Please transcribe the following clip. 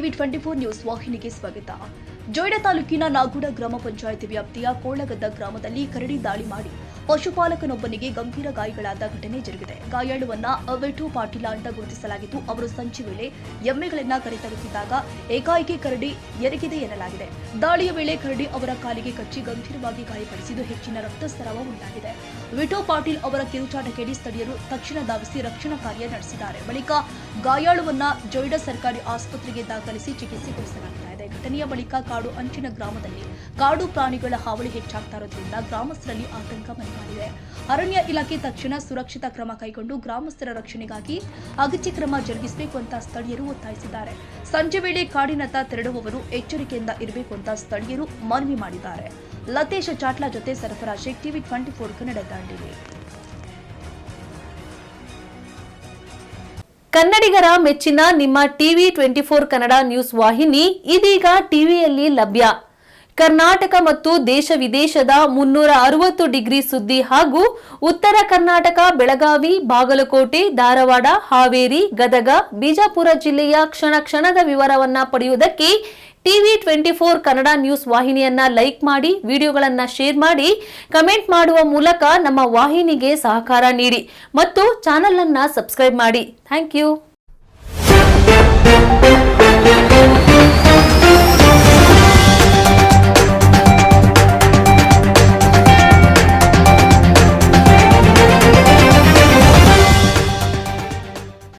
TV 24 news ವಾಹಿನಿಗೆ ಸ್ವಾಗತ. ಜೊಯ್ಡಾ ತಾಲೂಕಿನ ನಾಗೂಡ ಗ್ರಾಮ ಪಂಚಾಯಿತಿ ವ್ಯಾಪ್ತಿಯ ಕೋಳಗದ್ದ ಗ್ರಾಮದಲ್ಲಿ ಕರಡಿ ದಾಳಿ ಮಾಡಿ ಪಶುಪಾಲಕನೊಬ್ಬನಿಗೆ ಗಂಭೀರ ಗಾಯಗಳಾದ ಘಟನೆ ಜರುಗಿದೆ. ಗಾಯಾಳುವನ್ನ ವಿಠು ಪಾಟೀಲ ಅಂತ ಗುರುತಿಸಲಾಗಿದ್ದು, ಅವರು ಸಂಜೆ ವೇಳೆ ಎಮ್ಮೆಗಳನ್ನ ಕರೆತರುತ್ತಿದ್ದಾಗ ಏಕಾಏಕಿ ಕರಡಿ ಎರಗಿದೆ ಎನ್ನಲಾಗಿದೆ. ದಾಳಿಯ ವೇಳೆ ಕರಡಿ ಅವರ ಕಾಲಿಗೆ ಕಚ್ಚಿ ಗಂಭೀರವಾಗಿ ಗಾಯಪಡಿಸಿದ್ದು ಹೆಚ್ಚಿನ ರಕ್ತಸ್ರಾವ ಉಂಟಾಗಿದೆ. ವಿಠು ಪಾಟೀಲ್ ಅವರ ಕಿರುಚಾಟ ಕೇಳಿ ಸ್ಥಳೀಯರು ತಕ್ಷಣ ಧಾವಿಸಿ ರಕ್ಷಣಾ ಕಾರ್ಯ ನಡೆಸಿದ್ದಾರೆ. ಬಳಿಕ ಗಾಯಾಳುವನ್ನ ಜೊಯ್ಡಾ ಸರ್ಕಾರಿ ಆಸ್ಪತ್ರೆಗೆ ದಾಖಲಿಸಿ ಚಿಕಿತ್ಸೆ ಕೊಡಿಸಲಾಗುತ್ತಿದೆ. ಘಟನೆಯ ಬಳಿಕ ಕಾಡು ಅಂಚಿನ ಗ್ರಾಮದಲ್ಲಿ ಕಾಡು ಪ್ರಾಣಿಗಳ ಹಾವಳಿ ಹೆಚ್ಚಾಗ್ತಾ ಇರೋದ್ರಿಂದ ಗ್ರಾಮಸ್ಥರಲ್ಲಿ ಆತಂಕ ಮನೆ ಮಾಡಿದೆ. ಅರಣ್ಯ ಇಲಾಖೆ ತಕ್ಷಣ ಸುರಕ್ಷಿತ ಕ್ರಮ ಕೈಗೊಂಡು ಗ್ರಾಮಸ್ಥರ ರಕ್ಷಣೆಗಾಗಿ ಅಗತ್ಯ ಕ್ರಮ ಜರುಗಿಸಬೇಕು ಅಂತ ಸ್ಥಳೀಯರು ಒತ್ತಾಯಿಸಿದ್ದಾರೆ. ಸಂಜೆ ವೇಳೆ ಕಾಡಿನತ್ತ ತೆರಳುವವರು ಎಚ್ಚರಿಕೆಯಿಂದ ಇರಬೇಕು ಅಂತ ಸ್ಥಳೀಯರು ಮನವಿ ಮಾಡಿದ್ದಾರೆ. ಲತೇಶ ಚಾಟ್ಲಾ ಜೊತೆ ಸರಫರಾಜ್ ಶೇಖ್, ಟಿವಿ 24 ಕನ್ನಡ ದಾಂಡೇಲಿ. ಕನ್ನಡಿಗರ ಮೆಚ್ಚಿನ ನಿಮ್ಮ ಟಿವಿ 24 ಕನ್ನಡ ನ್ಯೂಸ್ ವಾಹಿನಿ ಇದೀಗ ಟಿವಿಯಲ್ಲಿ ಲಭ್ಯ. ಕರ್ನಾಟಕ ಮತ್ತು ದೇಶ ವಿದೇಶದ 360 ಡಿಗ್ರಿ ಸುದ್ದಿ ಹಾಗೂ ಉತ್ತರ ಕರ್ನಾಟಕ, ಬೆಳಗಾವಿ, ಬಾಗಲಕೋಟೆ, ಧಾರವಾಡ, ಹಾವೇರಿ, ಗದಗ, ಬಿಜಾಪುರ ಜಿಲ್ಲೆಯ ಕ್ಷಣ ಕ್ಷಣದ ವಿವರವನ್ನ ಪಡೆಯುವುದಕ್ಕೆ ಟಿವಿ 24 ಕನ್ನಡ ನ್ಯೂಸ್ ವಾಹಿನಿಯನ್ನ ಲೈಕ್ ಮಾಡಿ, ವಿಡಿಯೋಗಳನ್ನ ಶೇರ್ ಮಾಡಿ, ಕಮೆಂಟ್ ಮಾಡುವ ಮೂಲಕ ನಮ್ಮ ವಾಹಿನಿಗೆ ಸಹಕಾರ ನೀಡಿ ಮತ್ತು ಚಾನೆಲ್ ಅನ್ನ ಸಬ್ಸ್ಕ್ರೈಬ್ ಮಾಡಿ. Thank you.